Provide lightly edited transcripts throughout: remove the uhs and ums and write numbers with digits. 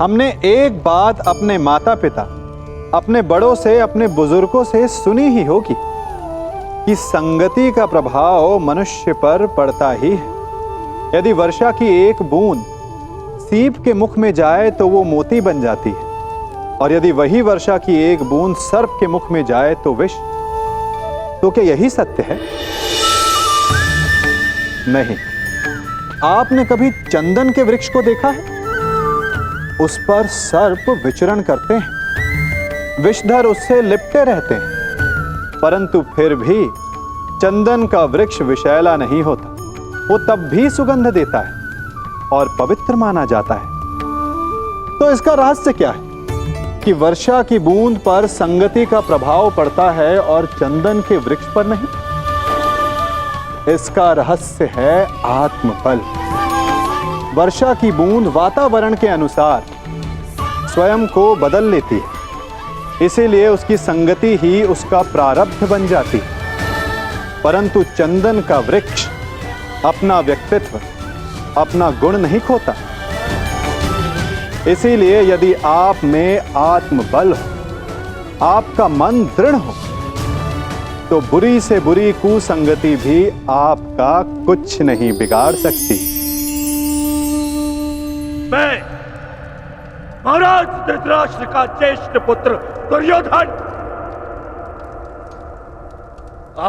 हमने एक बात अपने माता पिता, अपने बड़ों से, अपने बुजुर्गों से सुनी ही होगी कि संगति का प्रभाव मनुष्य पर पड़ता ही है। यदि वर्षा की एक बूंद सीप के मुख में जाए तो वो मोती बन जाती है, और यदि वही वर्षा की एक बूंद सर्प के मुख में जाए तो विष। तो क्या यही सत्य है? नहीं। आपने कभी चंदन के वृक्ष को देखा है? उस पर सर्प विचरण करते हैं, विषधर उससे लिपटे रहते हैं, परंतु फिर भी चंदन का वृक्ष विषैला नहीं होता। वो तब भी सुगंध देता है और पवित्र माना जाता है। तो इसका रहस्य क्या है कि वर्षा की बूंद पर संगति का प्रभाव पड़ता है और चंदन के वृक्ष पर नहीं? इसका रहस्य है आत्मबल। वर्षा की बूंद वातावरण के अनुसार स्वयं को बदल लेती है, इसीलिए उसकी संगति ही उसका प्रारब्ध बन जाती है। परंतु चंदन का वृक्ष अपना व्यक्तित्व, अपना गुण नहीं खोता। इसीलिए यदि आप में आत्मबल हो, आपका मन दृढ़ हो, तो बुरी से बुरी कुसंगति भी आपका कुछ नहीं बिगाड़ सकती। मैं महाराज धृतराष्ट्र का ज्येष्ठ पुत्र दुर्योधन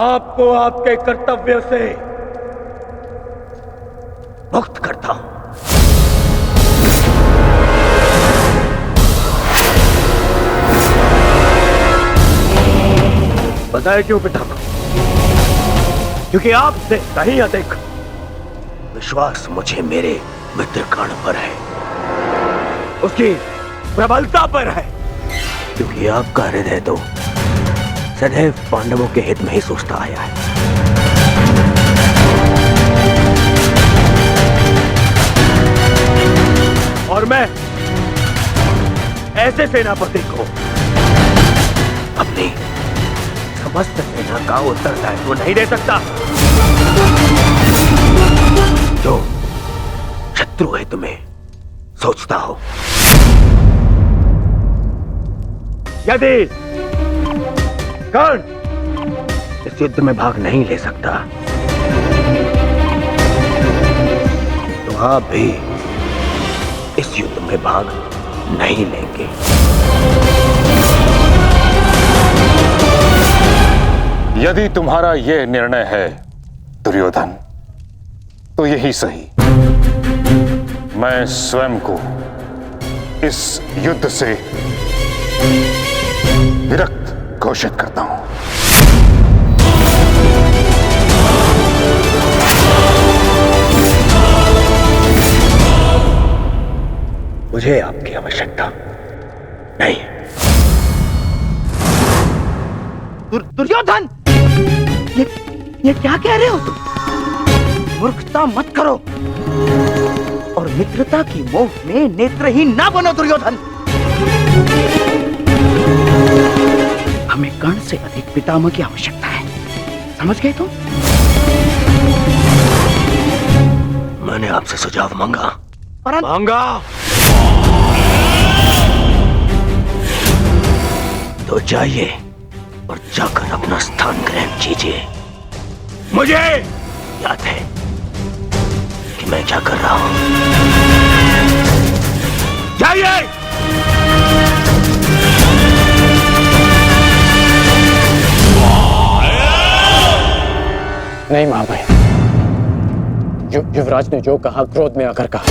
आपको आपके कर्तव्य से मुक्त करता हूं। बताए क्यों पितामह? क्योंकि आपसे कहीं अधिक विश्वास मुझे मेरे मित्र कर्ण पर है, उसकी प्रबलता पर है। क्योंकि आपका हृदय तो सदैव पांडवों के हित में ही सोचता आया है। और मैं ऐसे सेनापति को अपनी समस्त सेना का उत्तरदायित्व नहीं दे सकता जो शत्रु है तुम्हें सोचता हो। यदि कर्ण इस युद्ध में भाग नहीं ले सकता तो आप भी इस युद्ध में भाग नहीं लेंगे। यदि तुम्हारा यह निर्णय है दुर्योधन, तो यही सही। मैं स्वयं को इस युद्ध से विरक्त घोषित करता हूं। मुझे आपकी आवश्यकता नहीं। दुर्योधन, ये क्या कह रहे हो तुम? मूर्खता मत करो और मित्रता की मोह में नेत्रहीन ना बनो दुर्योधन। हमें कर्ण से अधिक पितामह की आवश्यकता है, समझ गए तुम? मैंने आपसे सुझाव मांगा। मांगा तो जाइए और जाकर अपना स्थान ग्रहण कीजिए। मुझे याद है कि मैं क्या कर रहा हूं। जाइए। नहीं महामहिम, युवराज ने जो कहा क्रोध में आकर कहा।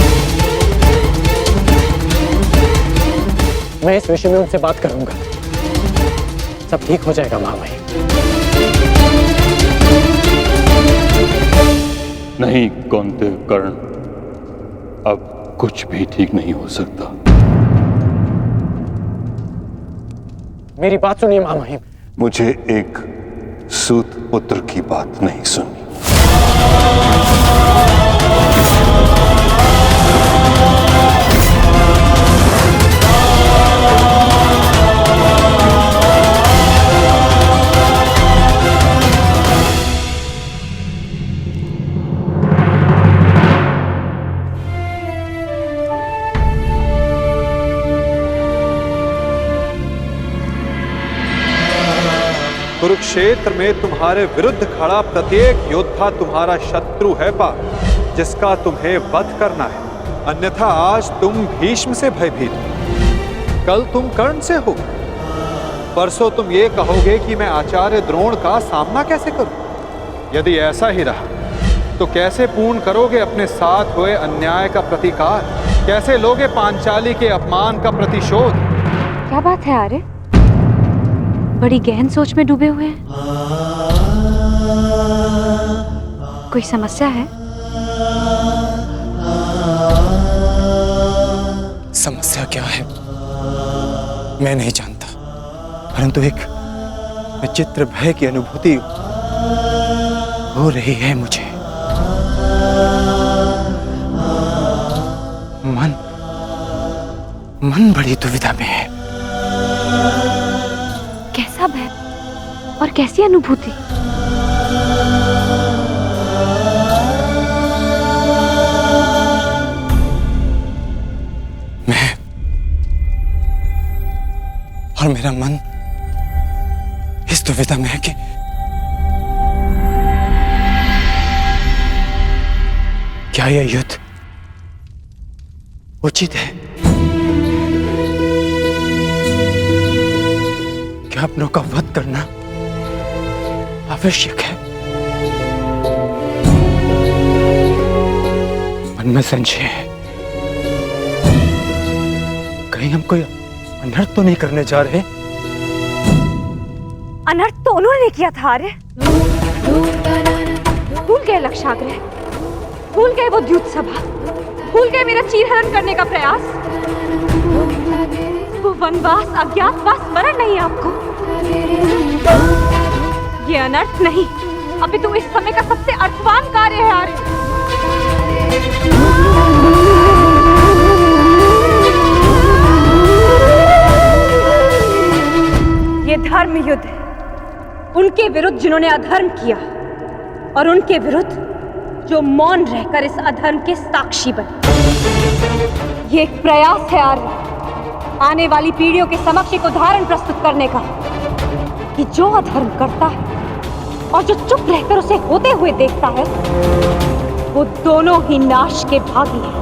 मैं इस विषय में उनसे बात करूंगा, सब ठीक हो जाएगा महामहिम। नहीं कौंतेय कर्ण, अब कुछ भी ठीक नहीं हो सकता। मेरी बात सुनिए महामहिम। मुझे एक सूत पुत्र की बात नहीं सुननी। कुरुक्षेत्र में तुम्हारे विरुद्ध खड़ा प्रत्येक योद्धा तुम्हारा शत्रु है पार्थ, जिसका तुम्हें वध करना है। अन्यथा आज तुम भीष्म से भयभीत हो, कल तुम कर्ण से हो, परसों तुम ये कहोगे कि मैं आचार्य द्रोण का सामना कैसे करूं। यदि ऐसा ही रहा तो कैसे पूर्ण करोगे अपने साथ हुए अन्याय का प्रतिकार, कैसे लोगे पांचाली के अपमान का प्रतिशोध। क्या बात है आर्य, बड़ी गहन सोच में डूबे हुए हैं। कोई समस्या है? समस्या क्या है मैं नहीं जानता, परंतु एक विचित्र भय की अनुभूति हो रही है मुझे। मन बड़ी दुविधा में है। कैसा भय और कैसी अनुभूति? मैं और मेरा मन इस दुविधा में है कि क्या यह युद्ध उचित है? क्या अपनों का वध करना आवश्यक है? मन में संशय है, कहीं हम कोई अनर्थ तो नहीं करने जा रहे? अनर्थ तो उन्होंने किया था आर्य। भूल गए लक्षाग्रह, भूल गए वो द्यूत सभा, भूल गए मेरा चीरहरण करने का प्रयास। वो वनवास अज्ञातवास स्मरण नहीं आपको? ये अनर्थ नहीं, अपितु इस समय का सबसे अर्थवान कार्य है आर्य। ये धर्म युद्ध है, उनके विरुद्ध जिन्होंने अधर्म किया और उनके विरुद्ध जो मौन रहकर इस अधर्म के साक्षी बने। ये एक प्रयास है आर्य, आने वाली पीढ़ियों के समक्ष एक उदाहरण प्रस्तुत करने का कि जो अधर्म करता है और जो चुप रहकर उसे होते हुए देखता है, वो दोनों ही नाश के भागी हैं।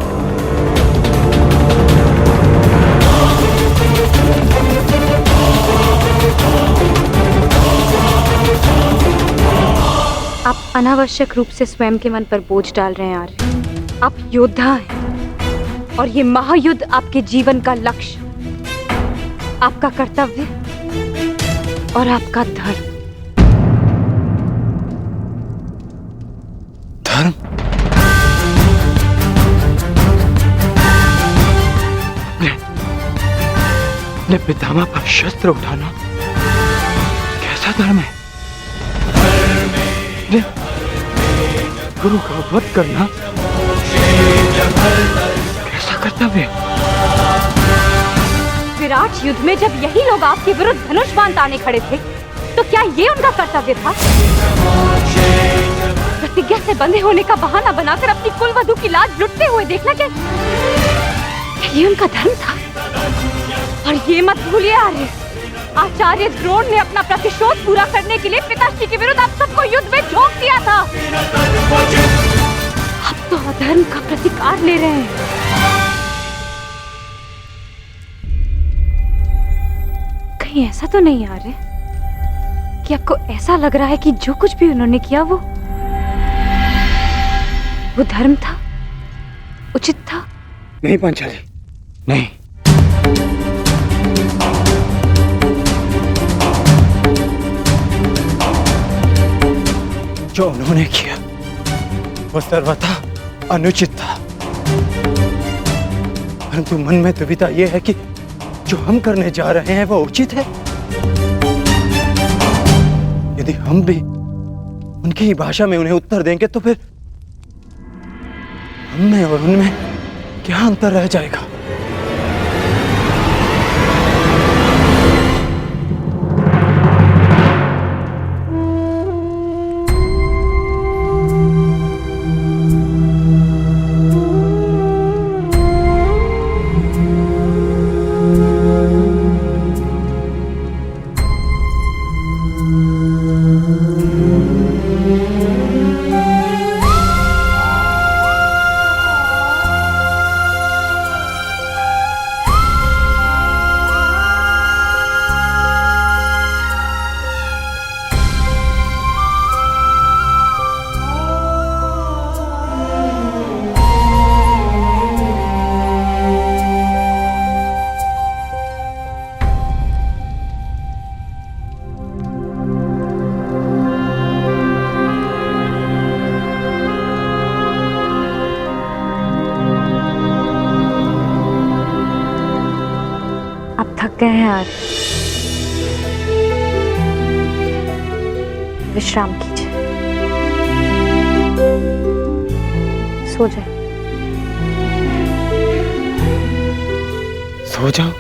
आप अनावश्यक रूप से स्वयं के मन पर बोझ डाल रहे हैं आर्य। आप योद्धा हैं और ये महायुद्ध आपके जीवन का लक्ष्य, आपका कर्तव्य और आपका धर्म। धर्म? अपने पितामह पर शस्त्र उठाना कैसा धर्म है? गुरु का वध करना कैसा कर्तव्य? विराट युद्ध में जब यही लोग आपके विरुद्ध धनुष बाण ताने खड़े थे, तो क्या ये उनका कर्तव्य था? प्रतिज्ञा से बंधे होने का बहाना बनाकर अपनी कुलवधू की लाज लुटते हुए देखना, क्या ये उनका धर्म था? और ये मत भूलिए आर्य, आचार्य द्रोण ने अपना प्रतिशोध पूरा करने के लिए पिताश्री के विरुद्ध आप सबको युद्ध में झोंक दिया था। अब तो अधर्म का प्रतिकार ले रहे हैं। कहीं ऐसा तो नहीं आ रहा कि आपको ऐसा लग रहा है कि जो कुछ भी उन्होंने किया वो धर्म था, उचित था? नहीं पांचाली, नहीं। जो उन्होंने किया वो सर्वथा अनुचित था, परंतु मन में दुविधा यह है कि जो हम करने जा रहे हैं वो उचित है। यदि हम भी उनकी ही भाषा में उन्हें उत्तर देंगे तो फिर हममें और उनमें क्या अंतर रह जाएगा? थके हैं आज, विश्राम कीजिए, सो जाए। सो जाऊं?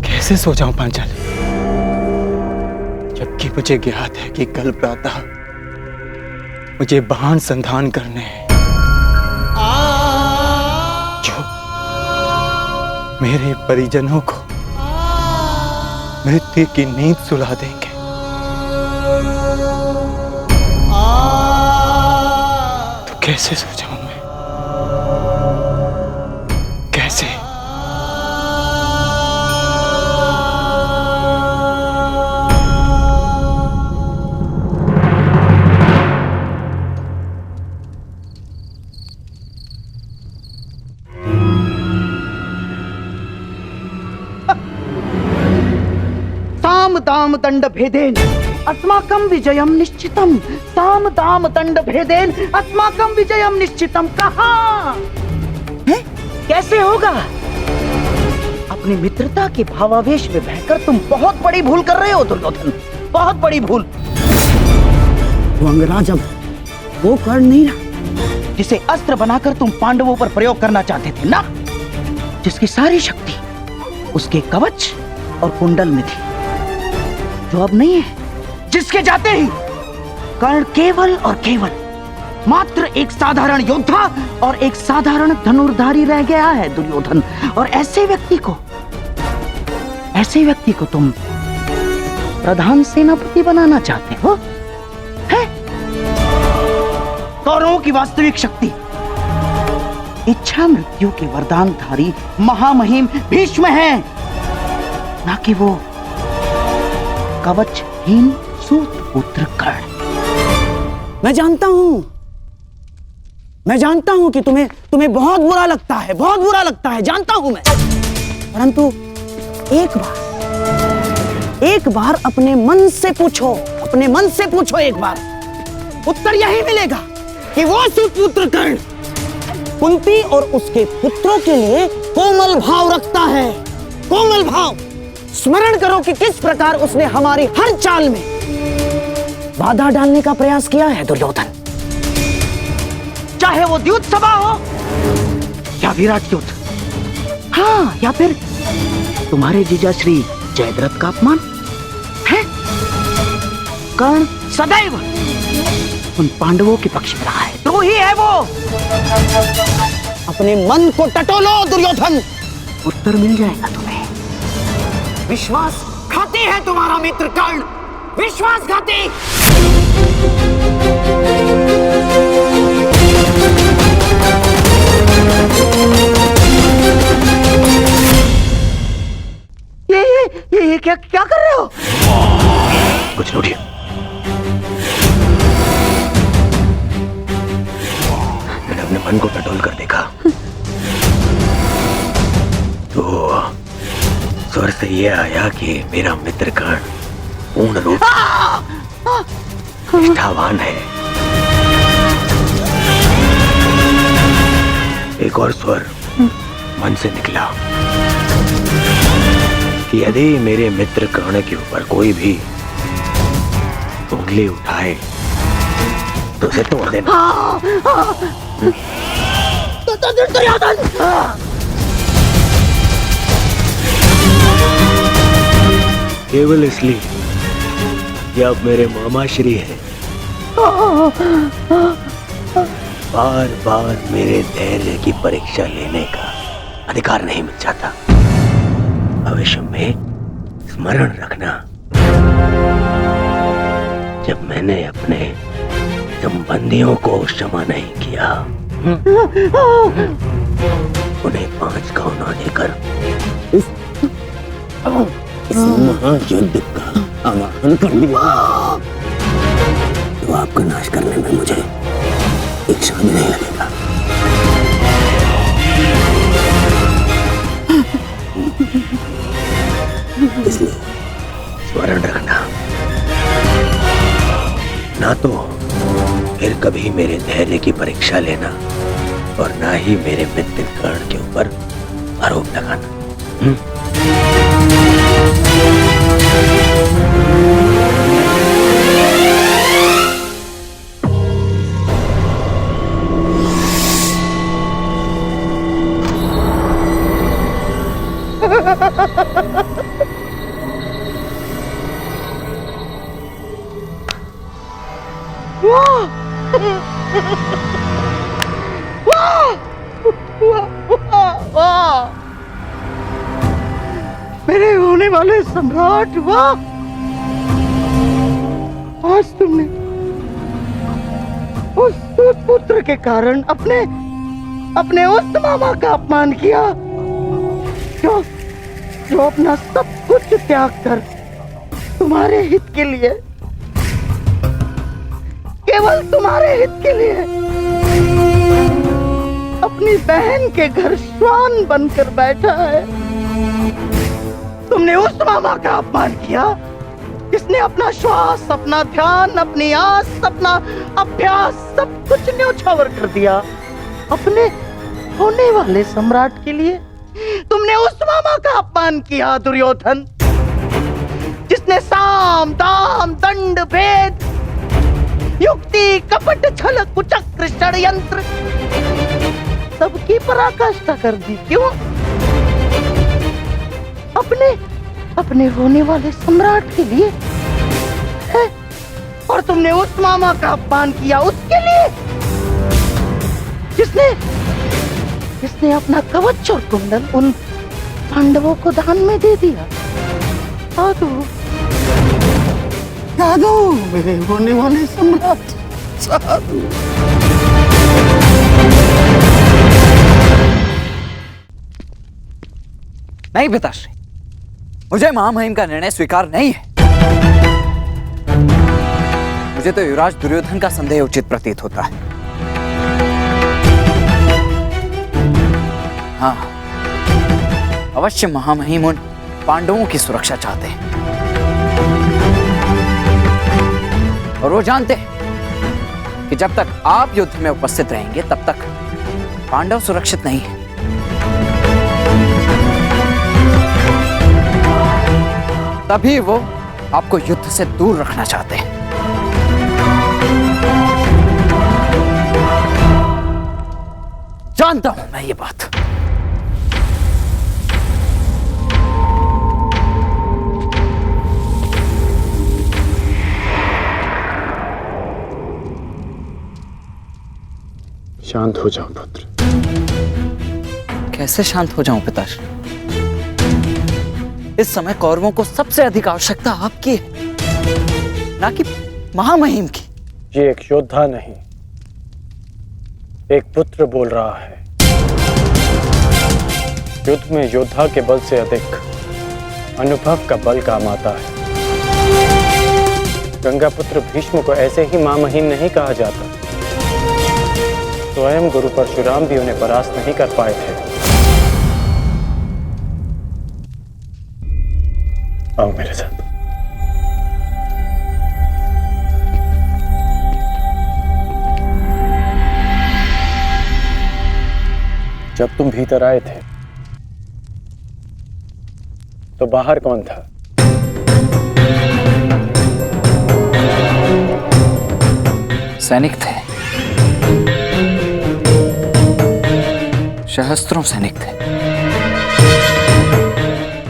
कैसे सो जाऊं पांचाली, जबकि मुझे ज्ञात है कि कल प्रातः मुझे वाहन संधान करने हैं जो मेरे परिजनों को मृत्यु की नींद सुला देंगे। तो कैसे सो जाऊं मैं, कैसे? साम दाम दंड भेदेन अस्माकं विजयम निश्चितम। साम दाम दंड भेदेन अस्माकं विजयम निश्चितम। कहाँ है? कैसे होगा? अपनी मित्रता के भावावेश में बहकर तुम बहुत बड़ी भूल कर रहे हो दुर्योधन, बहुत बड़ी भूल। वो अंगराज अब वो कर्ण नहीं रहा जिसे अस्त्र बनाकर तुम पांडवों पर प्रयोग करना चाहते थे ना, जिसकी सारी शक्ति उसके कवच और कुंडल में थी, जो अब नहीं है, जिसके जाते ही कर्ण केवल और केवल मात्र एक साधारण योद्धा और एक साधारण धनुर्धारी रह गया है दुर्योधन। और ऐसे व्यक्ति को तुम प्रधान सेनापति बनाना चाहते हो? है? कौरवों की वास्तविक शक्ति इच्छा मृत्यु के वरदानधारी महामहिम भीष्म है, ना कि वो कवचहीन सूत पुत्र कर्ण। मैं जानता हूं कि तुम्हें बहुत बुरा लगता है, बहुत बुरा लगता है, जानता हूं मैं। परंतु एक बार अपने मन से पूछो एक बार, उत्तर यही मिलेगा कि वो सुपुत्र कर्ण कुंती और उसके पुत्रों के लिए कोमल भाव रखता है, कोमल भाव। स्मरण करो कि किस प्रकार उसने हमारी हर चाल में बाधा डालने का प्रयास किया है दुर्योधन। चाहे वो द्युत सभा हो या विराट युद्ध, हाँ, या फिर तुम्हारे जीजा श्री जयद्रथ का अपमान है। कर्ण सदैव उन पांडवों के पक्ष में रहा है, द्रोही है वो। अपने मन को टटोलो दुर्योधन, उत्तर मिल जाएगा तुम्हें। विश्वासघाती है तुम्हारा मित्र कर्ण, विश्वासघाती। ये क्या कर रहे हो? कुछ नहीं, मैंने अपने मन को टटोल कर देखा तो स्वर से ये आया कि मेरा मित्र कर्ण पूर्ण रूप निष्ठावान है। एक और स्वर मन से निकला कि यदि मेरे मित्र कर्ण के ऊपर कोई भी उंगली उठाए तो उसे तोड़ देना। केवल इसलिए कि अब मेरे मामा श्री हैं, बार बार मेरे धैर्य की परीक्षा लेने का अधिकार नहीं मिल जाता। भविष्य में स्मरण रखना, जब मैंने अपने संबंधियों को क्षमा नहीं किया, उन्हें 5 गांव ना देकर इस महायुद्ध का आह्वान कर दिया, तो आपका नाश करने में मुझे एक क्षण भी नहीं लगेगा। इसलिए स्मरण रखना, ना तो फिर कभी मेरे धैर्य की परीक्षा लेना और ना ही मेरे मित्र कर्ण के ऊपर आरोप लगाना। वाह! मेरे होने वाले सम्राट, वाह! आज तुमने उस पुत्र के कारण अपने उस मामा का अपमान किया जो अपना सब कुछ त्याग कर तुम्हारे हित के लिए, केवल तुम्हारे हित के लिए अपनी बहन के घर श्वान बनकर बैठा है। तुमने उस मामा का अपमान किया जिसने अपना श्वास, अपना ध्यान, अपनी आस, अपना अभ्यास सब कुछ न्योछावर कर दिया अपने होने वाले सम्राट के लिए। तुमने उस मामा का अपमान किया दुर्योधन, जिसने साम दाम दंड भेद, युक्ति कपट छल कुचक्र षड्यंत्र सबकी पराकाष्ठा कर दी। क्यों? अपने होने वाले सम्राट के लिए है? और तुमने उस मामा का अपमान किया उसके लिए जिसने अपना कवच और कुंडल उन पांडवों को दान में दे दिया। साधु मेरे होने वाले सम्राट, साधु। नहीं पिताश्री, मुझे महामहिम का निर्णय स्वीकार नहीं है। मुझे तो युवराज दुर्योधन का संदेह उचित प्रतीत होता है। हाँ, अवश्य महामहिम उन पांडवों की सुरक्षा चाहते हैं और वो जानते हैं कि जब तक आप युद्ध में उपस्थित रहेंगे तब तक पांडव सुरक्षित नहीं है। तभी वो आपको युद्ध से दूर रखना चाहते हैं। जानता हूं मैं ये बात। शांत हो जाओ पुत्र। कैसे शांत हो जाऊं पिताश्री? इस समय कौरवों को सबसे अधिक आवश्यकता आपकी है, ना कि महामहिम की। ये एक योद्धा नहीं, एक पुत्र बोल रहा है। युद्ध में योद्धा के बल से अधिक अनुभव का बल काम आता है। गंगापुत्र भीष्म को ऐसे ही महामहिम नहीं कहा जाता। स्वयं गुरु परशुराम भी उन्हें परास्त नहीं कर पाए थे। आओ मेरे साथ। जब तुम भीतर आए थे तो बाहर कौन था? सैनिक थे, सहस्त्रों सैनिक थे।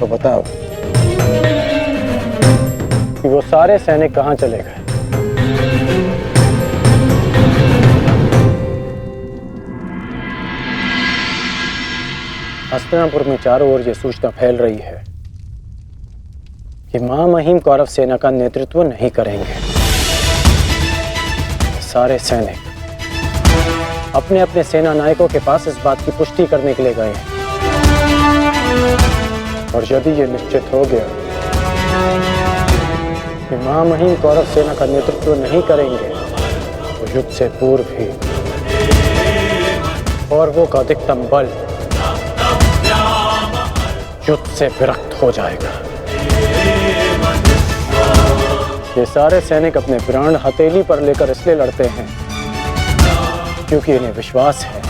तो बताओ कि वो सारे सैनिक कहां चले गए? हस्तिनापुर में चारों ओर यह सूचना फैल रही है कि महामहिम कौरव सेना का नेतृत्व नहीं करेंगे। सारे सैनिक अपने अपने सेना नायकों के पास इस बात की पुष्टि करने के लिए गए हैं। और यदि यह निश्चित हो गया कि महामहिम कौरव सेना का नेतृत्व नहीं करेंगे तो युद्ध से पूर्व ही कौरवों का अधिकतम बल युद्ध से विरक्त हो जाएगा। ये सारे सैनिक अपने प्राण हथेली पर लेकर इसलिए लड़ते हैं क्योंकि इन्हें विश्वास है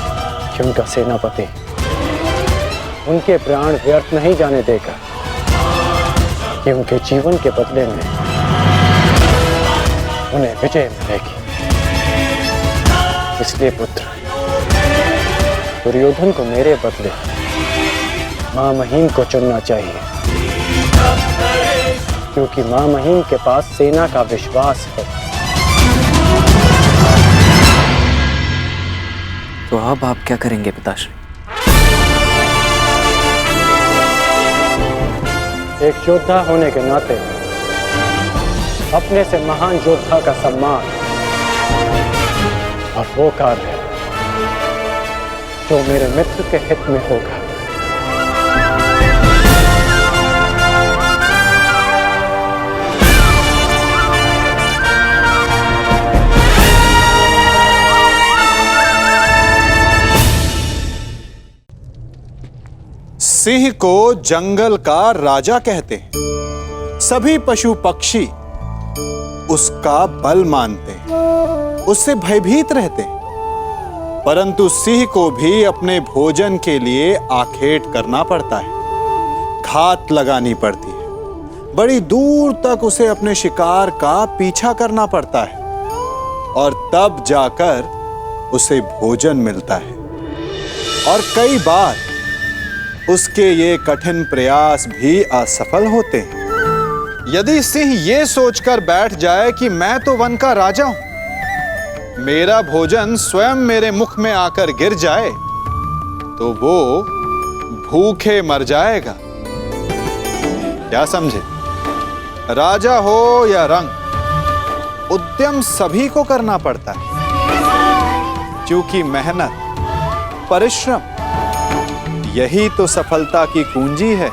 कि उनका सेनापति उनके प्राण व्यर्थ नहीं जाने देगा कि उनके जीवन के बदले में उन्हें विजय मिलेगी। इसलिए पुत्र, दुर्योधन को मेरे बदले मां महीम को चुनना चाहिए, क्योंकि मां महीम के पास सेना का विश्वास है। तो अब आप क्या करेंगे पिताश्री? एक योद्धा होने के नाते अपने से महान योद्धा का सम्मान और वो कार्य जो मेरे मित्र के हित में होगा। सिंह को जंगल का राजा कहते हैं। सभी पशु पक्षी उसका बल मानते हैं, उससे भयभीत रहते हैं। परंतु सिंह को भी अपने भोजन के लिए आखेट करना पड़ता है, घात लगानी पड़ती है। बड़ी दूर तक उसे अपने शिकार का पीछा करना पड़ता है और तब जाकर उसे भोजन मिलता है। और कई बार उसके ये कठिन प्रयास भी असफल होते हैं। यदि सिंह ये सोचकर बैठ जाए कि मैं तो वन का राजा हूं, मेरा भोजन स्वयं मेरे मुख में आकर गिर जाए, तो वो भूखे मर जाएगा। क्या समझे? राजा हो या रंग, उद्यम सभी को करना पड़ता है, क्योंकि मेहनत, परिश्रम यही तो सफलता की कुंजी है।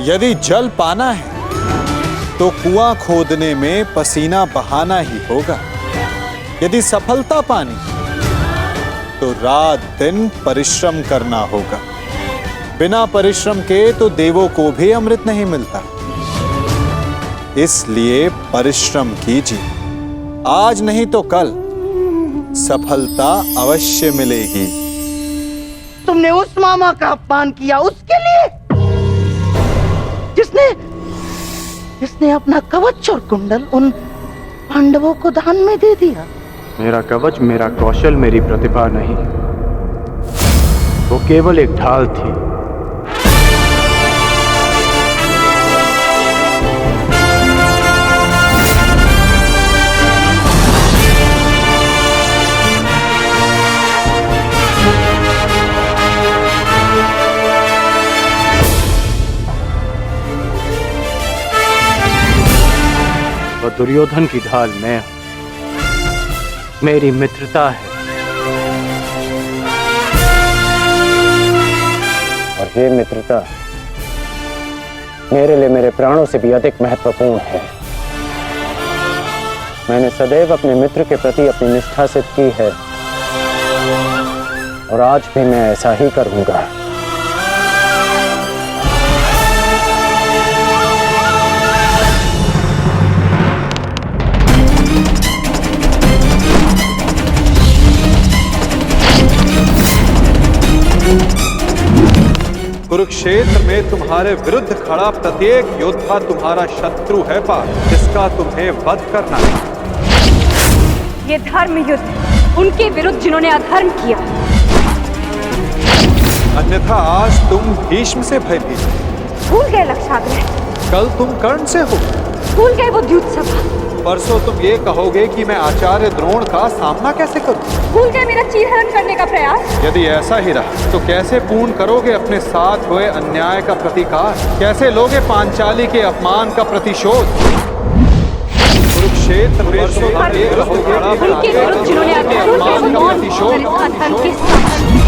यदि जल पाना है तो कुआं खोदने में पसीना बहाना ही होगा। यदि सफलता पानी तो रात दिन परिश्रम करना होगा। बिना परिश्रम के तो देवों को भी अमृत नहीं मिलता। इसलिए परिश्रम कीजिए, आज नहीं तो कल सफलता अवश्य मिलेगी। तुमने उस मामा का अपमान किया उसके लिए, जिसने अपना कवच और कुंडल उन पांडवों को दान में दे दिया। मेरा कवच, मेरा कौशल, मेरी प्रतिभा नहीं, वो केवल एक ढाल थी। वो दुर्योधन की ढाल मैं हूं, मेरी मित्रता है। और ये मित्रता मेरे लिए मेरे प्राणों से भी अधिक महत्वपूर्ण है। मैंने सदैव अपने मित्र के प्रति अपनी निष्ठा सिद्ध की है और आज भी मैं ऐसा ही करूंगा। कुरुक्षेत्र में तुम्हारे विरुद्ध खड़ा प्रत्येक योद्धा तुम्हारा शत्रु है पार्थ, जिसका तुम्हें वध करना है। ये धर्म युद्ध उनके विरुद्ध जिन्होंने अधर्म किया। अन्यथा आज तुम भीष्म से भयभीत, भूल गए लक्षाग्रह, कल तुम कर्ण से हो, भूल गए वो द्यूत सभा, परसों तुम ये कहोगे कि मैं आचार्य द्रोण का सामना कैसे करूं। भूल गए मेरा चीरहरण करने का प्रयास। यदि ऐसा ही रहा तो कैसे पूर्ण करोगे अपने साथ हुए अन्याय का प्रतिकार? कैसे लोगे पांचाली के अपमान का प्रतिशोध? कुरुक्षेत्र में उनके विरुद्ध जिन्होंने अधर्म का प्रतिशोध अधर्म के साक्षी।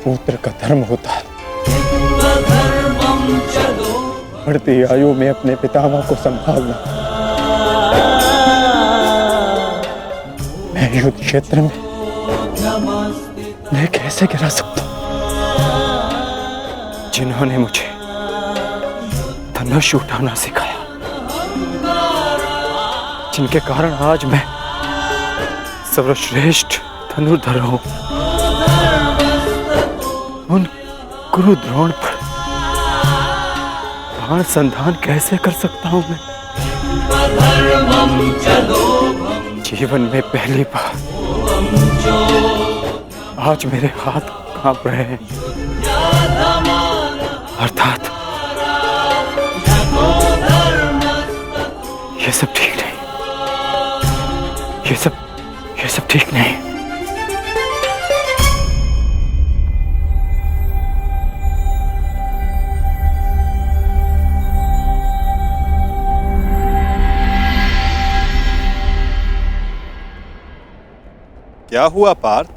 पुत्र का धर्म होता है बढ़ती आयु में अपने पितामह को संभालना। मैं युद्ध क्षेत्र में मैं कैसे गिरा सकता हूं? जिन्होंने मुझे धनुष उठाना सिखाया, जिनके कारण आज मैं सर्वश्रेष्ठ धनुर्धर हूं, उन गुरु द्रोण पर बाण संधान कैसे कर सकता हूं मैं? जीवन में पहली बार आज मेरे हाथ कांप रहे हैं, अर्थात ये सब ठीक नहीं, ये सब ठीक नहीं। क्या हुआ पार्थ?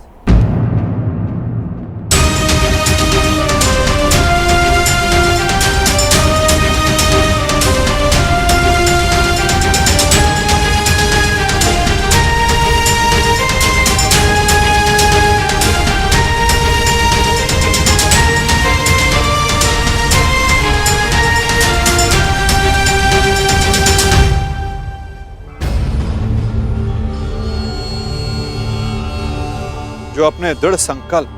जो अपने दृढ़ संकल्प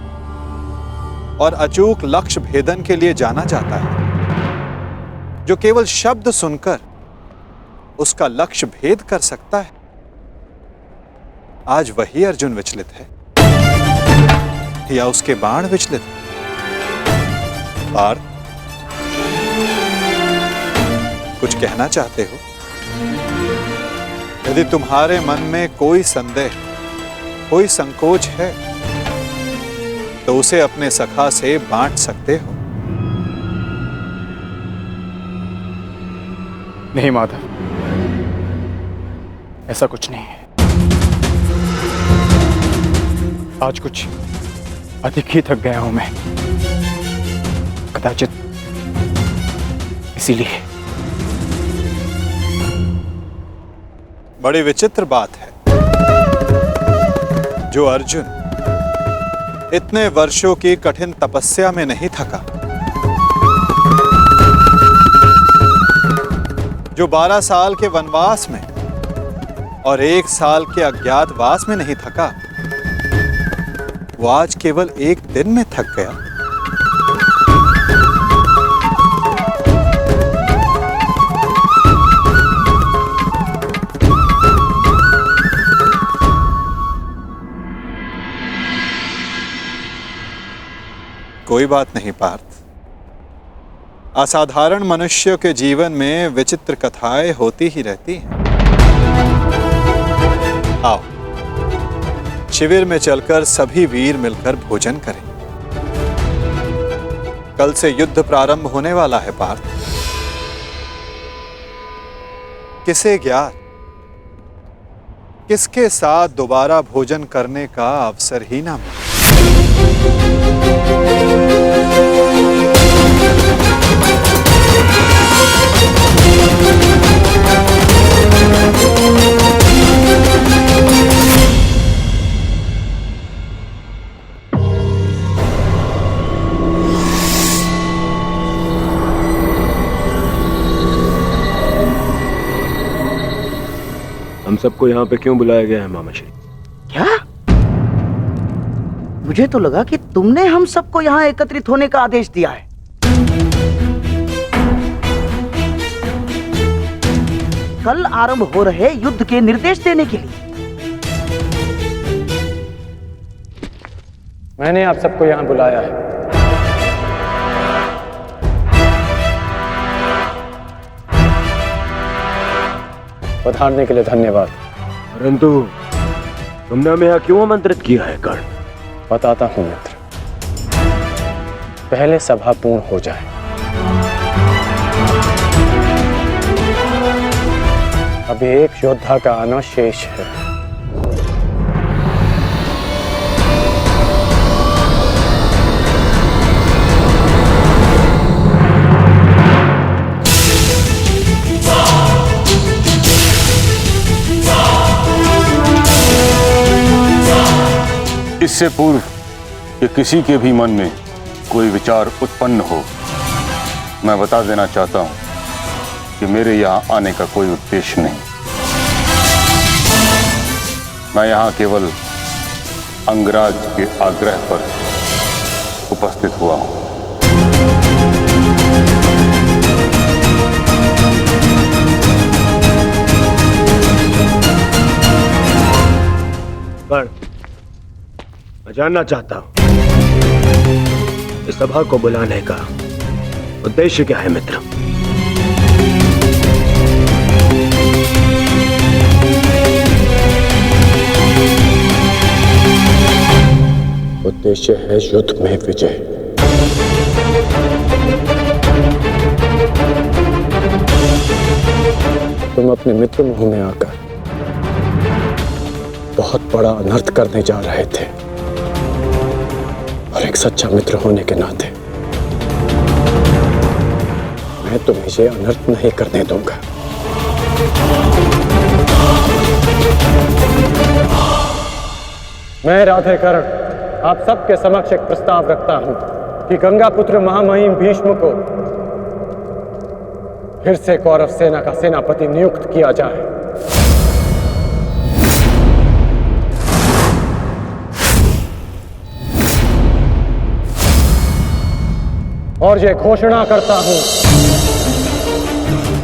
और अचूक लक्ष्य भेदन के लिए जाना जाता है, जो केवल शब्द सुनकर उसका लक्ष्य भेद कर सकता है, आज वही अर्जुन विचलित है या उसके बाण विचलित है? पार्थ, कुछ कहना चाहते हो? यदि तुम्हारे मन में कोई संदेह, कोई संकोच है, तो उसे अपने सखा से बांट सकते हो। नहीं माधव, ऐसा कुछ नहीं है। आज कुछ अधिक ही थक गया हूं मैं, कदाचित इसीलिए। बड़ी विचित्र बात है, जो अर्जुन इतने वर्षों की कठिन तपस्या में नहीं थका, जो 12 साल के वनवास में और 1 साल के अज्ञातवास में नहीं थका, वो आज केवल एक दिन में थक गया। कोई बात नहीं पार्थ, असाधारण मनुष्यों के जीवन में विचित्र कथाएं होती ही रहती हैं। आओ, शिविर में चलकर सभी वीर मिलकर भोजन करें। कल से युद्ध प्रारंभ होने वाला है पार्थ। किसे ज्ञात किसके साथ दोबारा भोजन करने का अवसर ही ना मिले। हम सबको यहाँ पे क्यों बुलाया गया है मामा श्री? क्या? मुझे तो लगा कि तुमने हम सबको यहाँ एकत्रित होने का आदेश दिया है। कल आरंभ हो रहे युद्ध के निर्देश देने के लिए। मैंने आप सबको यहाँ बुलाया है। पधारने के लिए धन्यवाद। परंतु तुमने हमें यहाँ क्यों आमंत्रित किया है कर्ण? बताता हूं मित्र, पहले सभा पूर्ण हो जाए। अभी एक योद्धा का आना शेष है। इससे पूर्व कि किसी के भी मन में कोई विचार उत्पन्न हो, मैं बता देना चाहता हूं कि मेरे यहां आने का कोई उद्देश्य नहीं। मैं यहां केवल अंगराज के आग्रह पर उपस्थित हुआ हूं। पर मैं जानना चाहता हूं इस सभा को बुलाने का उद्देश्य क्या है मित्र? उद्देश्य है युद्ध में विजय। तुम अपने मित्र मोह में आकर बहुत बड़ा अनर्थ करने जा रहे थे, और एक सच्चा मित्र होने के नाते मैं तुम्हें ये अनर्थ नहीं करने दूंगा। मैं राधेकरण आप सबके समक्ष एक प्रस्ताव रखता हूं कि गंगा पुत्र महामहिम भीष्म को फिर से कौरव सेना का सेनापति नियुक्त किया जाए। और ये घोषणा करता हूं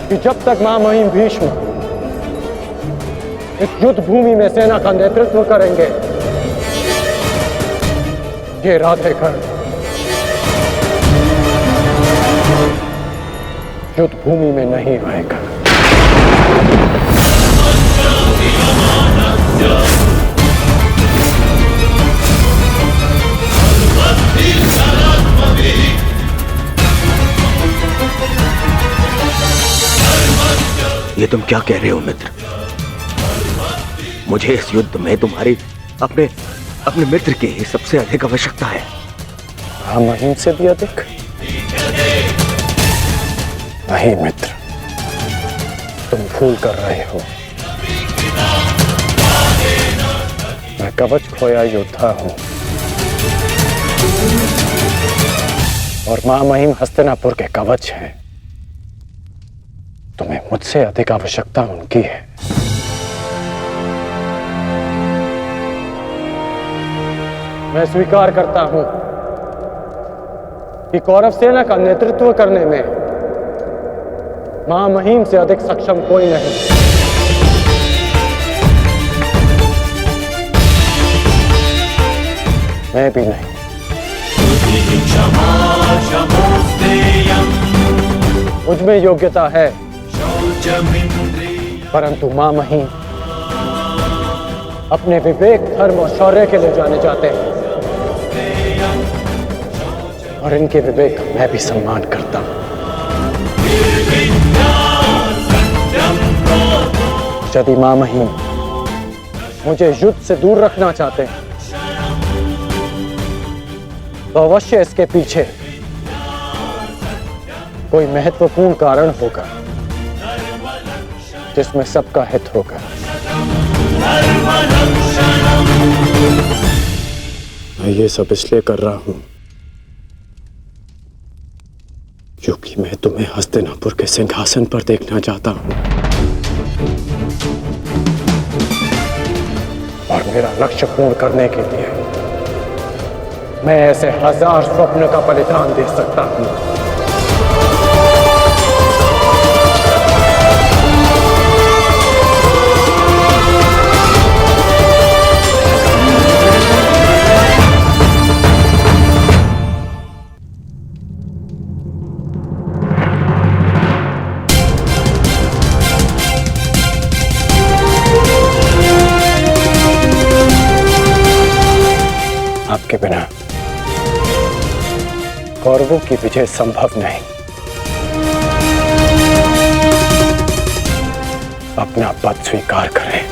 कि जब तक महामहिम भीष्म इस युद्ध भूमि में सेना का नेतृत्व करेंगे, ये राधेकरण युद्ध भूमि में नहीं आएगा। ये तुम क्या कह रहे हो मित्र? मुझे इस युद्ध में तुम्हारी अपने मित्र की ही सबसे अधिक आवश्यकता है। महामहिम से भी अधिक? नहीं मित्र, तुम भूल कर रहे हो। मैं कवच खोया योद्धा हूं, और महामहिम हस्तिनापुर के कवच हैं। तुम्हें मुझसे अधिक आवश्यकता उनकी है। मैं स्वीकार करता हूं कि कौरव सेना का नेतृत्व करने में महामहिम से अधिक सक्षम कोई नहीं। मैं भी नहीं। मुझमें योग्यता है, परंतु महामहिम अपने विवेक, धर्म और शौर्य के लिए जाने जाते हैं, और इनके विवेक का मैं भी सम्मान करता हूं। यदि महामहिम मुझे युद्ध से दूर रखना चाहते हैं, तो अवश्य इसके पीछे कोई महत्वपूर्ण कारण होगा जिसमें सबका हित होगा। मैं ये सब इसलिए कर रहा हूं क्योंकि मैं तुम्हें हस्तिनापुर के सिंहासन पर देखना चाहता हूं, और मेरा लक्ष्य पूर्ण करने के लिए मैं ऐसे 1000 स्वप्न का बलिदान दे सकता हूं। आपके बिना कौरवों की विजय संभव नहीं। अपना पद स्वीकार करें।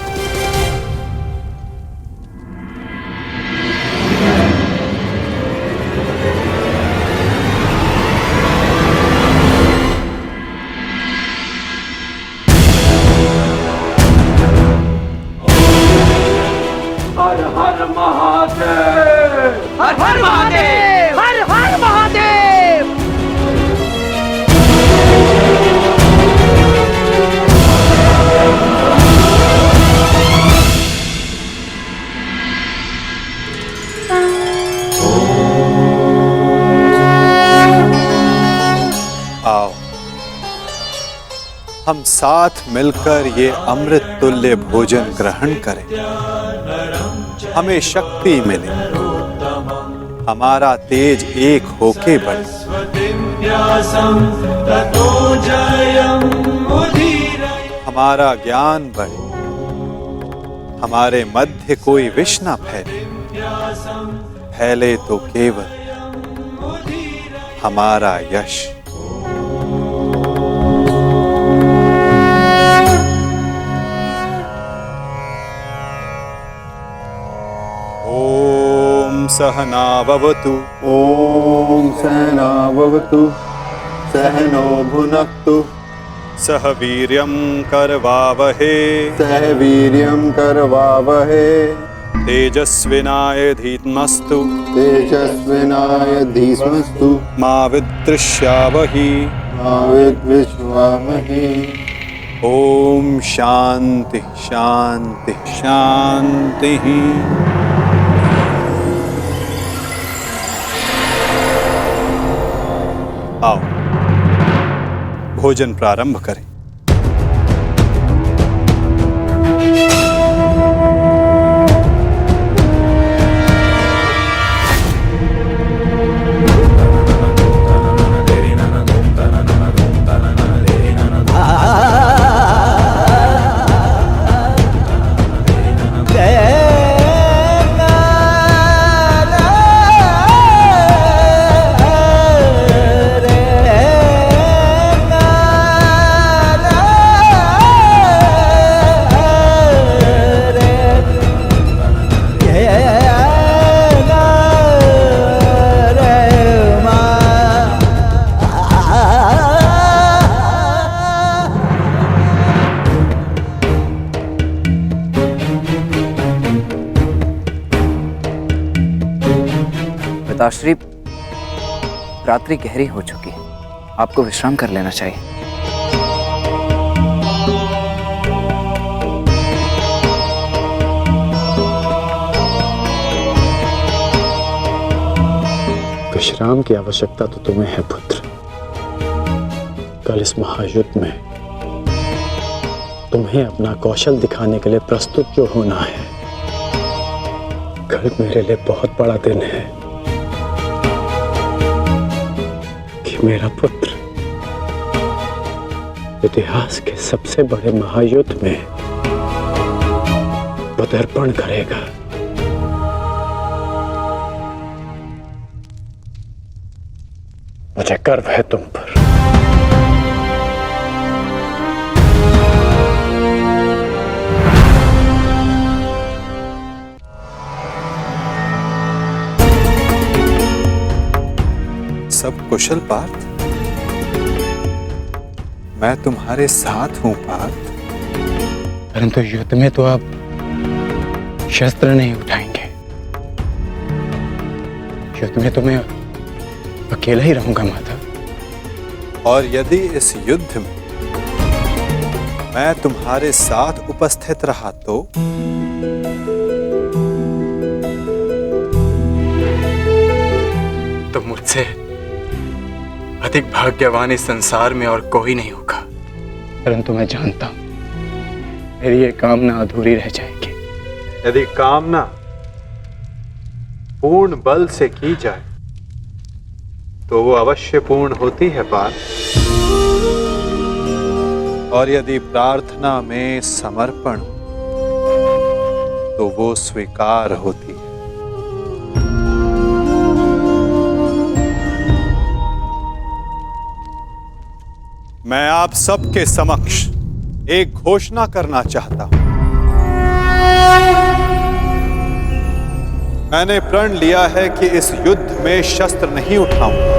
हर हर महादेव। हम साथ मिलकर ये अमृत तुल्य भोजन ग्रहण करें, हमें शक्ति मिले, हमारा तेज एक होके बढ़े, हमारा ज्ञान बढ़े, हमारे मध्य कोई विष न फैले, फैले तो केवल हमारा यश। ओम सहना भवतु। ओम सहना भवतु। सहनो भुनक्तु। सह वीर्यं करवावहे। सह वीर्यं करवावहे। तेजस्विनाय धीमस्तु। तेजस्विनाय धीमस्तु। मा विद्विषावहि। मा विद्विषावहि। ओम शांति शांति शांति। आओ भोजन प्रारंभ करें। पिताश्री, रात्रि गहरी हो चुकी है, आपको विश्राम कर लेना चाहिए। विश्राम की आवश्यकता तो तुम्हें है पुत्र। कल इस महायुद्ध में तुम्हें अपना कौशल दिखाने के लिए प्रस्तुत जो होना है। कल मेरे लिए बहुत बड़ा दिन है कि मेरा पुत्र इतिहास के सबसे बड़े महायुद्ध में पदार्पण करेगा। मुझे गर्व है तुम पर। सब कुशल पार्थ? मैं तुम्हारे साथ हूं पार्थ। परंतु युद्ध में तो आप शस्त्र नहीं उठाएंगे। युद्ध में तो मैं अकेला ही रहूंगा माता। और यदि इस युद्ध में मैं तुम्हारे साथ उपस्थित रहा तो मुझसे अधिक भाग्यवान इस संसार में और कोई नहीं होगा। परंतु मैं जानता हूं मेरी ये कामना अधूरी रह जाएगी। यदि कामना पूर्ण बल से की जाए तो वो अवश्य पूर्ण होती है पार्थ। और यदि प्रार्थना में समर्पण तो वो स्वीकार होती है। मैं आप सबके समक्ष एक घोषणा करना चाहता हूं। मैंने प्रण लिया है कि इस युद्ध में शस्त्र नहीं उठाऊंगा,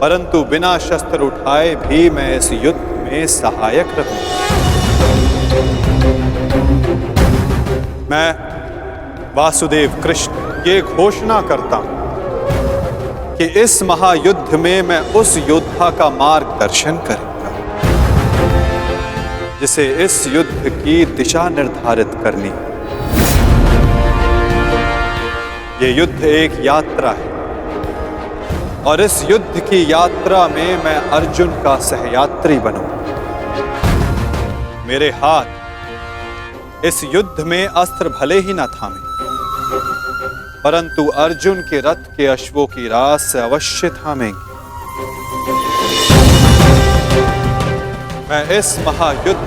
परंतु बिना शस्त्र उठाए भी मैं इस युद्ध में सहायक रहूंगा। मैं वासुदेव कृष्ण ये घोषणा करता हूं कि इस महायुद्ध में मैं उस योद्धा का मार्गदर्शन करूंगा जिसे इस युद्ध की दिशा निर्धारित करनी है। ये युद्ध एक यात्रा है और इस युद्ध की यात्रा में मैं अर्जुन का सहयात्री बनूंगा। मेरे हाथ इस युद्ध में अस्त्र भले ही ना थामे, परंतु अर्जुन के रथ के अश्वों की रास से अवश्य थामेंगे। मैं इस महायुद्ध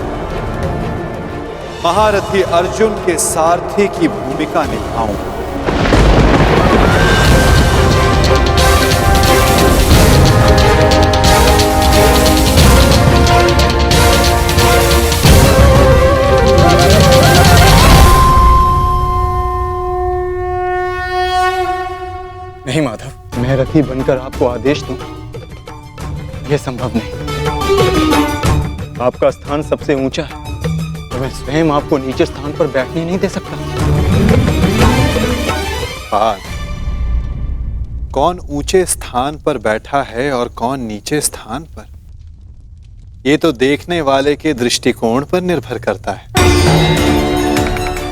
महारथी अर्जुन के सारथी की भूमिका निभाऊंगा। नहीं माधव, मैं रथी बनकर आपको आदेश दूं, यह संभव नहीं। आपका स्थान सबसे ऊंचा है, तो मैं स्वयं आपको नीचे स्थान पर बैठने नहीं दे सकता। कौन ऊंचे स्थान पर बैठा है और कौन नीचे स्थान पर, ये तो देखने वाले के दृष्टिकोण पर निर्भर करता है।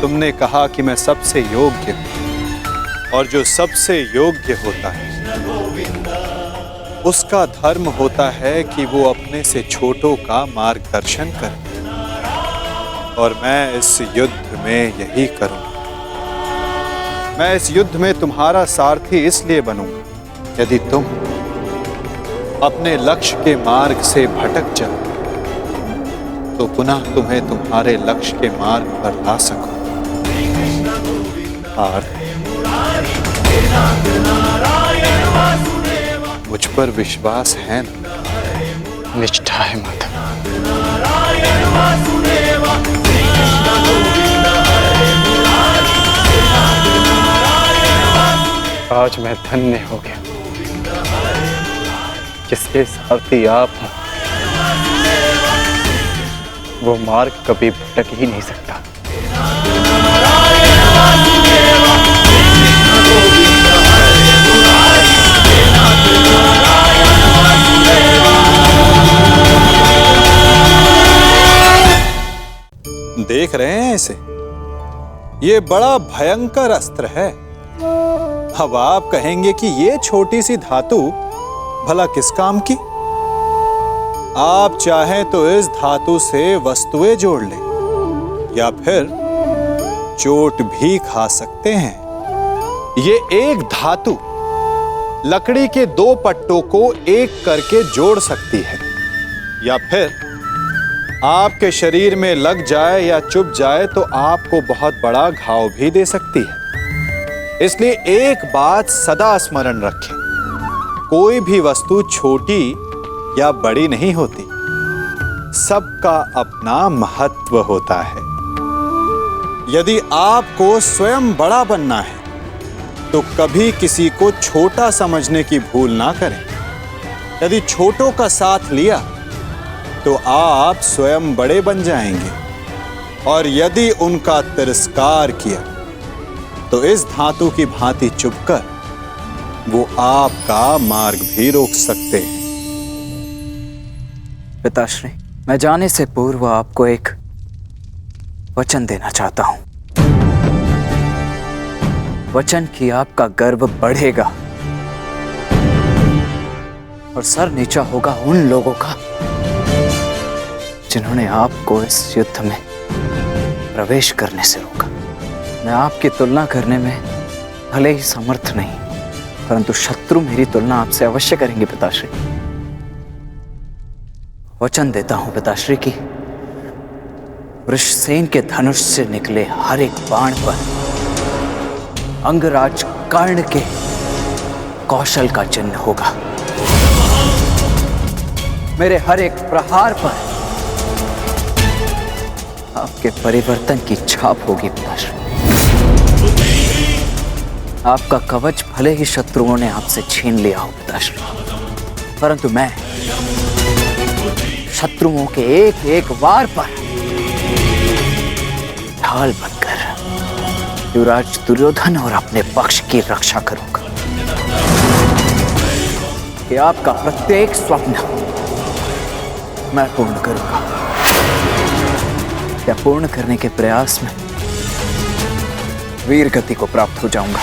तुमने कहा कि मैं सबसे योग्य हूं, और जो सबसे योग्य होता है उसका धर्म होता है कि वो अपने से छोटों का मार्गदर्शन करे, और मैं इस युद्ध में यही करूंगा। मैं इस युद्ध में तुम्हारा सारथी इसलिए बनूंगा, यदि तुम अपने लक्ष्य के मार्ग से भटक जाओ तो पुनः तुम्हें तुम्हारे लक्ष्य के मार्ग पर ला सकूं। मुझ पर विश्वास है ना? निष्ठा है माधव। आज मैं धन्य हो गया, जिसके सारथी आप हैं, वो मार्ग कभी भटक ही नहीं सकता। देख रहे हैं इसे? ये बड़ा भयंकर अस्त्र है। अब आप कहेंगे कि ये छोटी सी धातु भला किस काम की? आप चाहें तो इस धातु से वस्तुएं जोड़ लें, या फिर चोट भी खा सकते हैं। ये एक धातु लकड़ी के दो पट्टों को एक करके जोड़ सकती है, या फिर आपके शरीर में लग जाए या चुभ जाए तो आपको बहुत बड़ा घाव भी दे सकती है। इसलिए एक बात सदा स्मरण रखें, कोई भी वस्तु छोटी या बड़ी नहीं होती, सबका अपना महत्व होता है। यदि आपको स्वयं बड़ा बनना है तो कभी किसी को छोटा समझने की भूल ना करें। यदि छोटों का साथ लिया तो आप स्वयं बड़े बन जाएंगे, और यदि उनका तिरस्कार किया तो इस धातु की भांति चुभकर वो आपका मार्ग भी रोक सकते हैं। पिताश्री, मैं जाने से पूर्व आपको एक वचन देना चाहता हूं। वचन कि आपका गर्व बढ़ेगा और सर नीचा होगा उन लोगों का जिन्होंने आपको इस युद्ध में प्रवेश करने से रोका। मैं आपकी तुलना करने में भले ही समर्थ नहीं, परंतु शत्रु मेरी तुलना आपसे अवश्य करेंगे पिताश्री। वचन देता हूं पिताश्री की वृषसेन के धनुष से निकले हर एक बाण पर अंगराज कर्ण के कौशल का चिन्ह होगा। मेरे हर एक प्रहार पर आपके परिवर्तन की छाप होगी पिताश्री। आपका कवच भले ही शत्रुओं ने आपसे छीन लिया हो पिताश्री, परंतु मैं शत्रुओं के एक एक वार पर ढाल बनकर युवराज दुर्योधन और अपने पक्ष की रक्षा करूंगा। कि आपका प्रत्येक स्वप्न मैं पूर्ण करूंगा। या पूर्ण करने के प्रयास में वीर गति को प्राप्त हो जाऊंगा।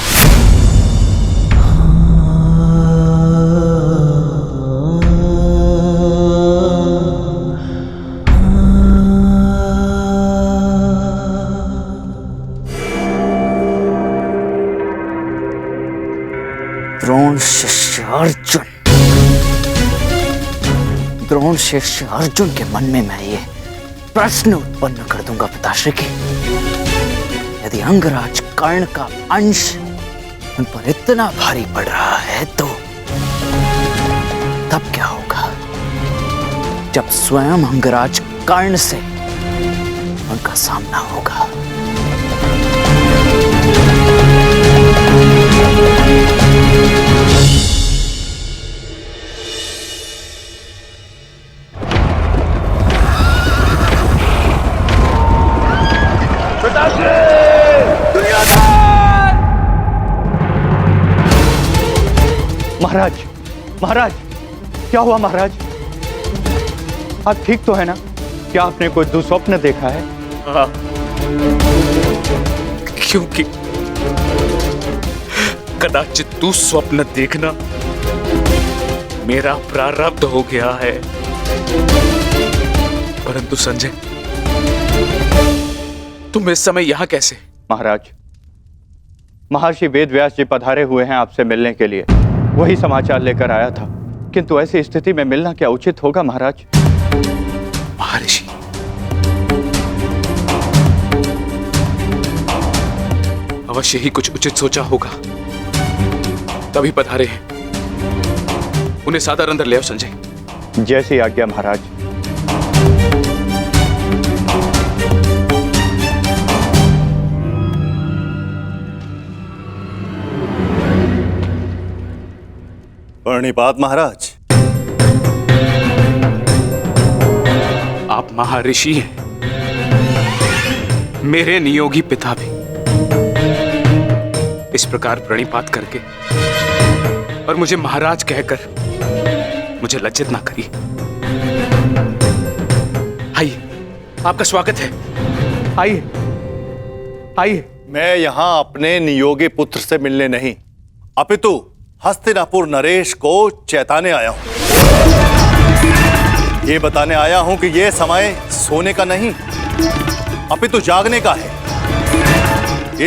शिष्य अर्जुन के मन में मैं ये प्रश्न उत्पन्न कर दूंगा पिताश्री की, यदि अंगराज कर्ण का अंश उन पर इतना भारी पड़ रहा है तो तब क्या होगा जब स्वयं अंगराज कर्ण से उनका सामना होगा। महाराज, महाराज, क्या हुआ महाराज? आप ठीक तो है ना? क्या आपने कोई दुस्वप्न देखा है? क्योंकि कदाचित दुस्वप्न देखना मेरा प्रारब्ध हो गया है। परंतु संजय, तुम इस समय यहां कैसे? महाराज, महर्षि वेदव्यास जी पधारे हुए हैं आपसे मिलने के लिए, वही समाचार लेकर आया था। किंतु ऐसी स्थिति में मिलना क्या उचित होगा महाराज? महर्षि, अवश्य ही कुछ उचित सोचा होगा, तभी पधारे हैं। उन्हें सादर अंदर ले आओ संजय। जैसी आज्ञा महाराज। प्रणिपात महाराज। आप महर्षि हैं, मेरे नियोगी पिता भी। इस प्रकार प्रणिपात करके और मुझे महाराज कहकर मुझे लज्जित ना करिए। आइए, आपका स्वागत है। आइए, आइए। मैं यहां अपने नियोगी पुत्र से मिलने नहीं, अपितु हस्तिनापुर नरेश को चेताने आया हूं। ये बताने आया हूं कि यह समय सोने का नहीं, अपितु जागने का है।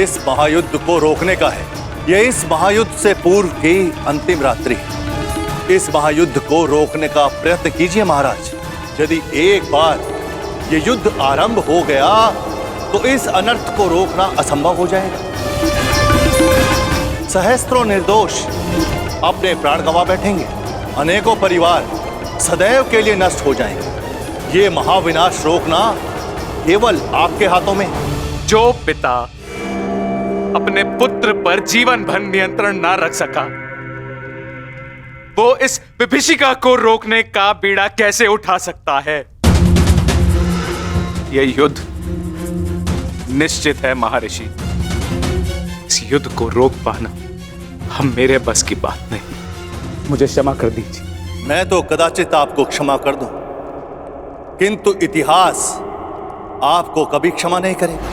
इस महायुद्ध को रोकने का है। यह इस महायुद्ध से पूर्व की अंतिम रात्रि है। इस महायुद्ध को रोकने का प्रयत्न कीजिए महाराज। यदि एक बार ये युद्ध आरंभ हो गया तो इस अनर्थ को रोकना असंभव हो जाएगा। सहस्त्रों निर्दोष अपने प्राण गंवा बैठेंगे, अनेकों परिवार सदैव के लिए नष्ट हो जाएंगे। ये महाविनाश रोकना केवल आपके हाथों में। जो पिता अपने पुत्र पर जीवन भर नियंत्रण ना रख सका, वो इस विभीषिका को रोकने का बीड़ा कैसे उठा सकता है? यह युद्ध निश्चित है महर्षि। इस युद्ध को रोक पाना हम मेरे बस की बात नहीं। मुझे क्षमा कर दीजिए। मैं तो कदाचित आपको क्षमा कर दूं, किंतु इतिहास आपको कभी क्षमा नहीं करेगा।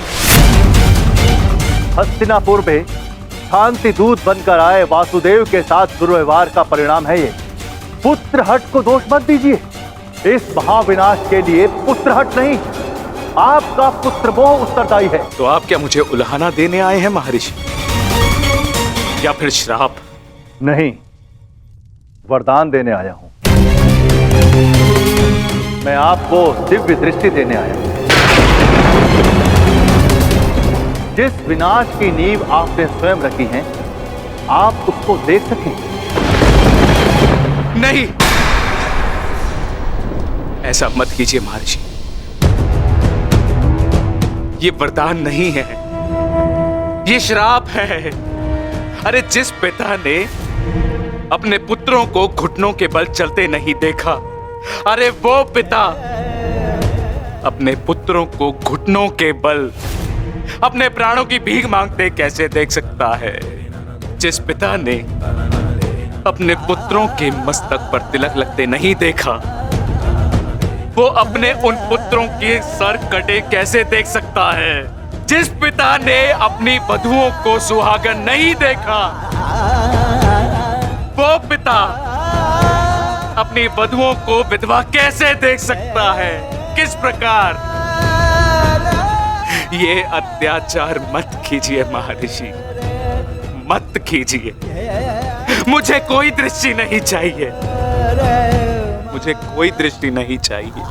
हस्तिनापुर में शांति दूत बनकर आए वासुदेव के साथ दुर्व्यवहार का परिणाम है ये। पुत्रहट को दोष मत दीजिए। इस महाविनाश के लिए पुत्रहट नहीं, आपका पुत्रमोह उत्तरदायी है। तो आप क्या मुझे उल्हाना देने आए हैं महर्षि, या फिर श्राप? नहीं, वरदान देने आया हूं। मैं आपको दिव्य दृष्टि देने आया हूं। जिस विनाश की नींव आपने स्वयं रखी है, आप उसको देख सकें। नहीं, ऐसा मत कीजिए महर्षि। ये वरदान नहीं है, ये श्राप है। अरे जिस पिता ने अपने पुत्रों को घुटनों के बल चलते नहीं देखा, अरे वो पिता अपने पुत्रों को घुटनों के बल अपने प्राणों की भीख मांगते कैसे देख सकता है? जिस पिता ने अपने पुत्रों के मस्तक पर तिलक लगते नहीं देखा, वो अपने उन पुत्रों के सर कटे कैसे देख सकता है? जिस पिता ने अपनी वधुओं को सुहागन नहीं देखा, वो पिता अपनी वधुओं को विधवा कैसे देख सकता है? किस प्रकार? ये अत्याचार मत कीजिए महर्षि, मत कीजिए। मुझे कोई दृष्टि नहीं चाहिए, मुझे कोई दृष्टि नहीं चाहिए।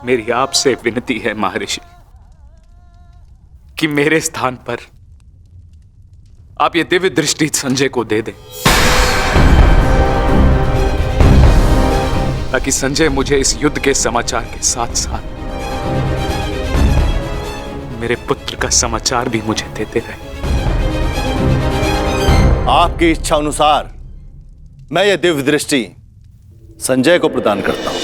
मेरी आपसे विनती है महर्षि कि मेरे स्थान पर आप ये दिव्य दृष्टि संजय को दे दें, ताकि संजय मुझे इस युद्ध के समाचार के साथ साथ मेरे पुत्र का समाचार भी मुझे देते रहे। आपकी इच्छा अनुसार मैं ये दिव्य दृष्टि संजय को प्रदान करता हूं।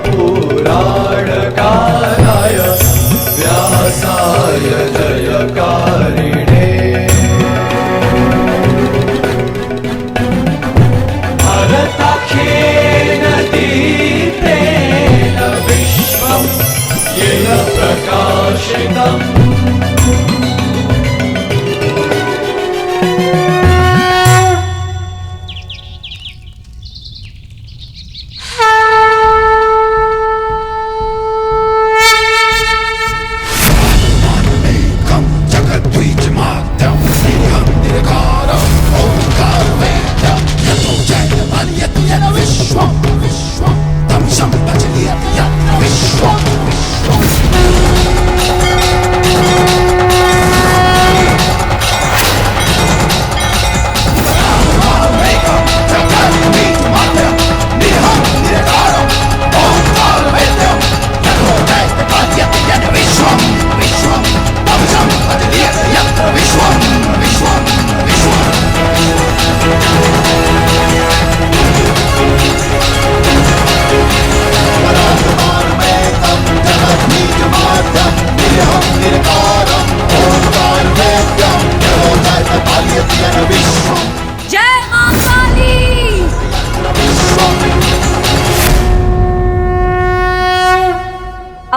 पुराणकाराय व्यासाय जयकारिणे भरताख्येन दीप्तेन विश्वं येन प्रकाशितम्।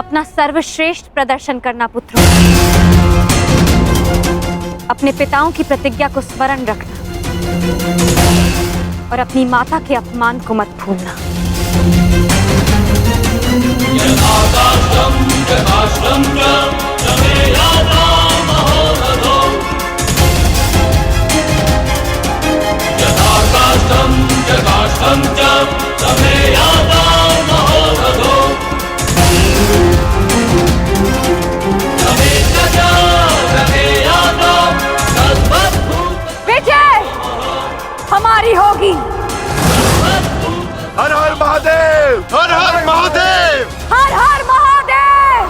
अपना सर्वश्रेष्ठ प्रदर्शन करना पुत्रों। अपने पिताओं की प्रतिज्ञा को स्मरण रखना और अपनी माता के अपमान को मत भूलना। विजय हमारी होगी। हर हर महादेव, हर हर महादेव, हर हर महादेव।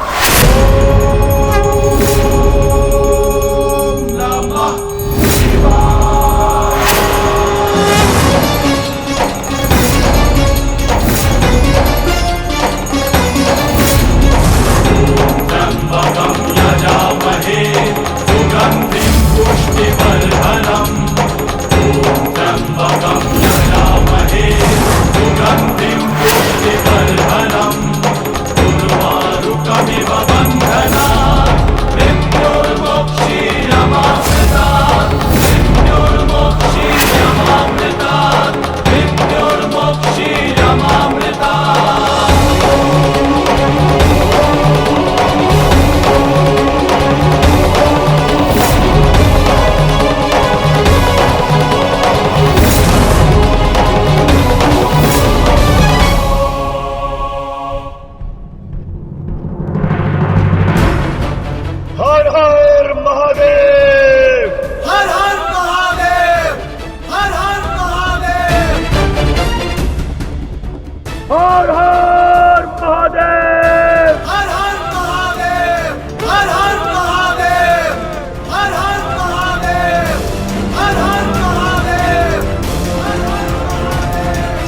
हर हर महादेव, हर हर महादेव, हर हर महादेव, हर हर महादेव, हर हर महादेव, हर हर महादेव, हर हर महादेव, हर हर महादेव।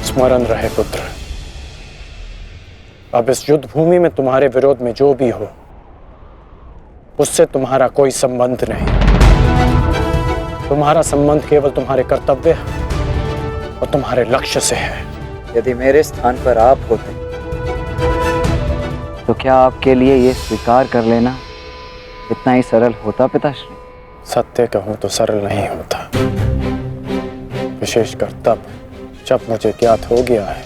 स्मरण रहे पुत्र, अब इस युद्ध भूमि में तुम्हारे विरोध में जो भी हो उससे तुम्हारा कोई संबंध नहीं। तुम्हारा संबंध केवल तुम्हारे कर्तव्य और तुम्हारे लक्ष्य से है। यदि मेरे स्थान पर आप होते तो क्या आपके लिए ये स्वीकार कर लेना इतना ही सरल होता पिताश्री? सत्य कहूं तो सरल नहीं होता, विशेषकर तब जब मुझे ज्ञात हो गया है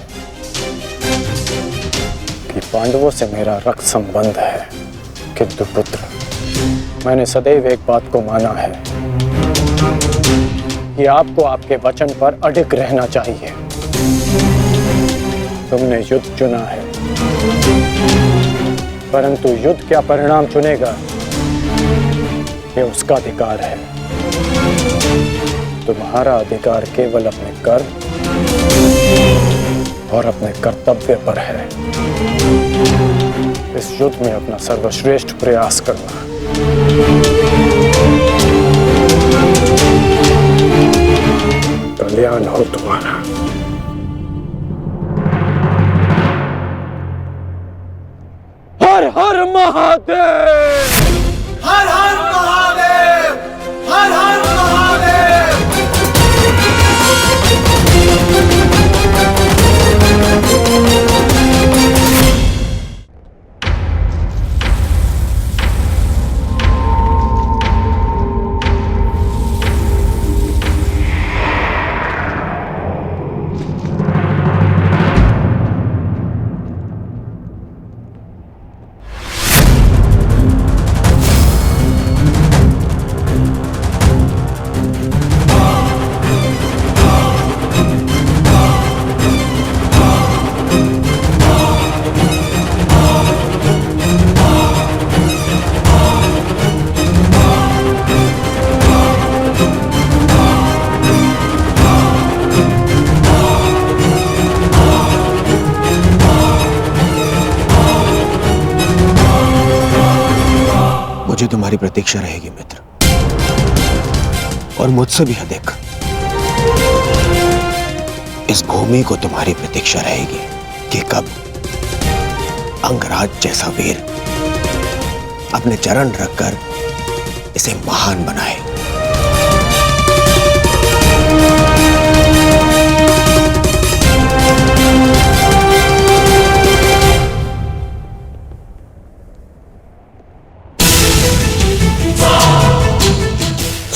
कि पांडवों से मेरा रक्त संबंध है, किंतु पुत्र, मैंने सदैव एक बात को माना है कि आपको आपके वचन पर अडिग रहना चाहिए। तुमने युद्ध चुना है, परंतु युद्ध क्या परिणाम चुनेगा ये उसका अधिकार है। तुम्हारा अधिकार केवल अपने कर्म और अपने कर्तव्य पर है। इस युद्ध में अपना सर्वश्रेष्ठ प्रयास करना। कल्याण हो तुम्हारा। हर हर महादेव, हर हर महादेव, हर हर महादेव। मुझे तुम्हारी प्रतीक्षा रहेगी मित्र, और मुझसे भी अधिक इस भूमि को तुम्हारी प्रतीक्षा रहेगी कि कब अंगराज जैसा वीर अपने चरण रखकर इसे महान बनाए।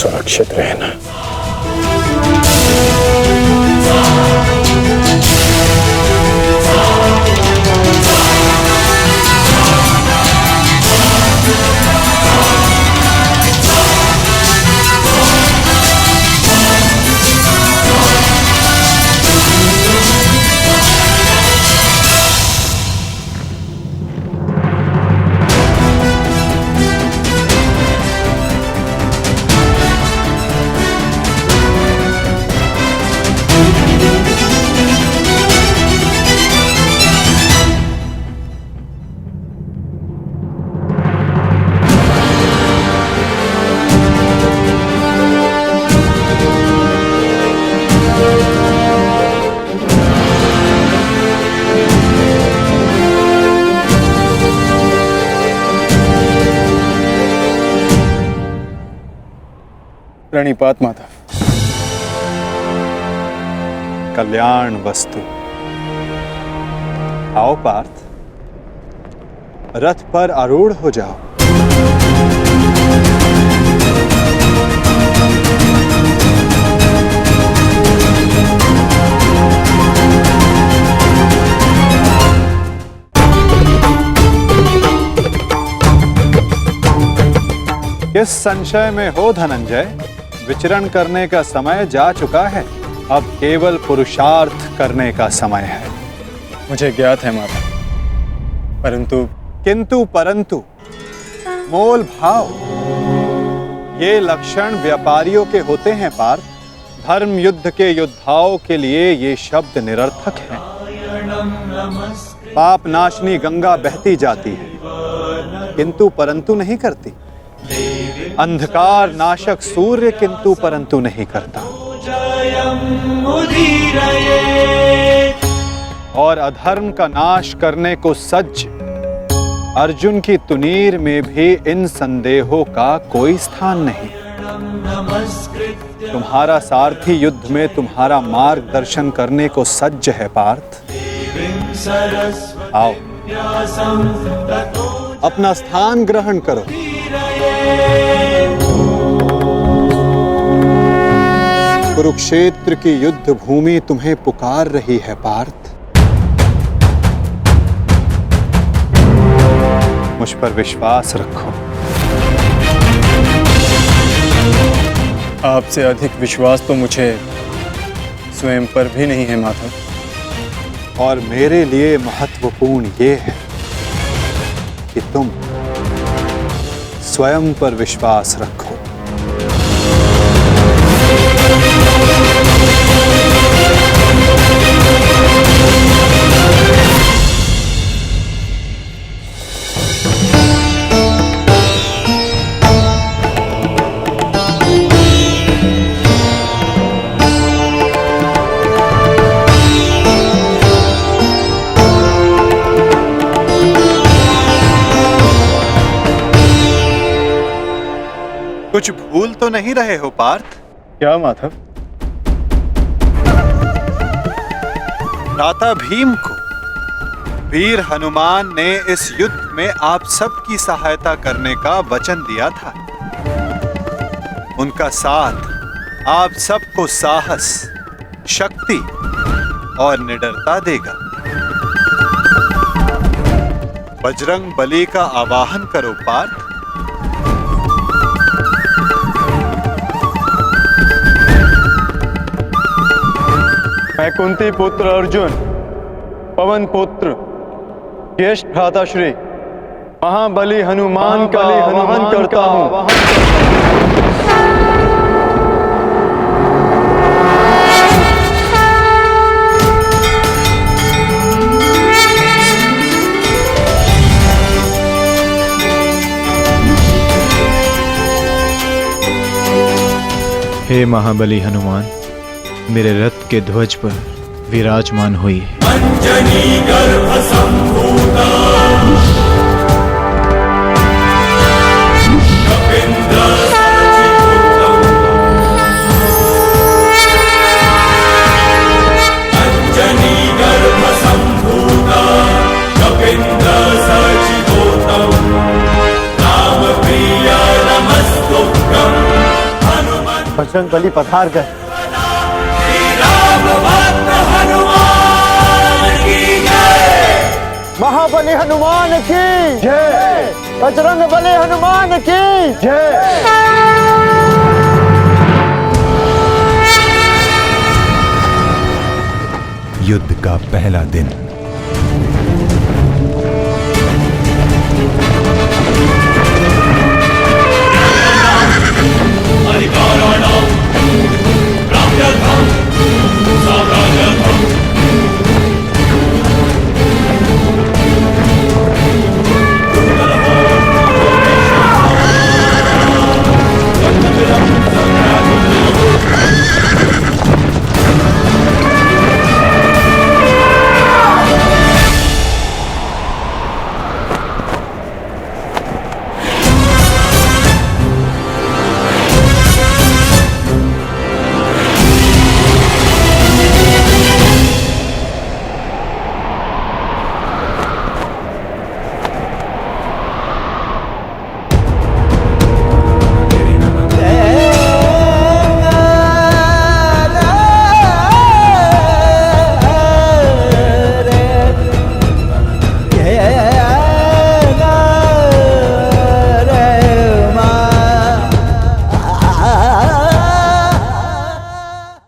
सुरक्षित रहना। प्रणिपात माता। कल्याण वस्तु। आओ पार्थ, रथ पर आरूढ़ हो जाओ। किस संशय में हो धनंजय, विचरण करने का समय जा चुका है। अब केवल पुरुषार्थ करने का समय है। मुझे ज्ञात है माता, परंतु परंतु मोल भाव, ये लक्षण व्यापारियों के होते हैं पार्थ। धर्म युद्ध के योद्धाओं के लिए ये शब्द निरर्थक हैं। पाप नाशनी गंगा बहती जाती है, किंतु परंतु नहीं करती। अंधकार नाशक सूर्य किंतु परंतु नहीं करता। और अधर्म का नाश करने को सज्ज अर्जुन की तुनीर में भी इन संदेहों का कोई स्थान नहीं। तुम्हारा सारथी युद्ध में तुम्हारा मार्गदर्शन करने को सज्ज है पार्थ। आओ, अपना स्थान ग्रहण करो। कुरुक्षेत्र की युद्ध भूमि तुम्हें पुकार रही है पार्थ। मुझ पर विश्वास रखो। आपसे अधिक विश्वास तो मुझे स्वयं पर भी नहीं है माधव। और मेरे लिए महत्वपूर्ण ये है कि तुम स्वयं पर विश्वास रखो। कुछ भूल तो नहीं रहे हो पार्थ? क्या माधव? भ्राता भीम को वीर हनुमान ने इस युद्ध में आप सबकी सहायता करने का वचन दिया था। उनका साथ आप सबको साहस, शक्ति और निडरता देगा। बजरंग बली का आवाहन करो पार्थ। मैं कुंती पुत्र अर्जुन, पवन पुत्र, ज्येष्ठ भ्राताश्री महाबली हनुमान का आवाहन करता हूँ। हे महाबली हनुमान, मेरे रथ के ध्वज पर विराजमान हुई है। अंजनी गर्भ संभूता कपिंद्र अंजनी गर्भ संभूता कपिंद्र सचितोतम राम प्रिय नमस्तुभ्यं हनुमान। बजरंग बली पधार गए। महाबली हनुमान की जय। बजरंग बली हनुमान की जय। युद्ध का पहला दिन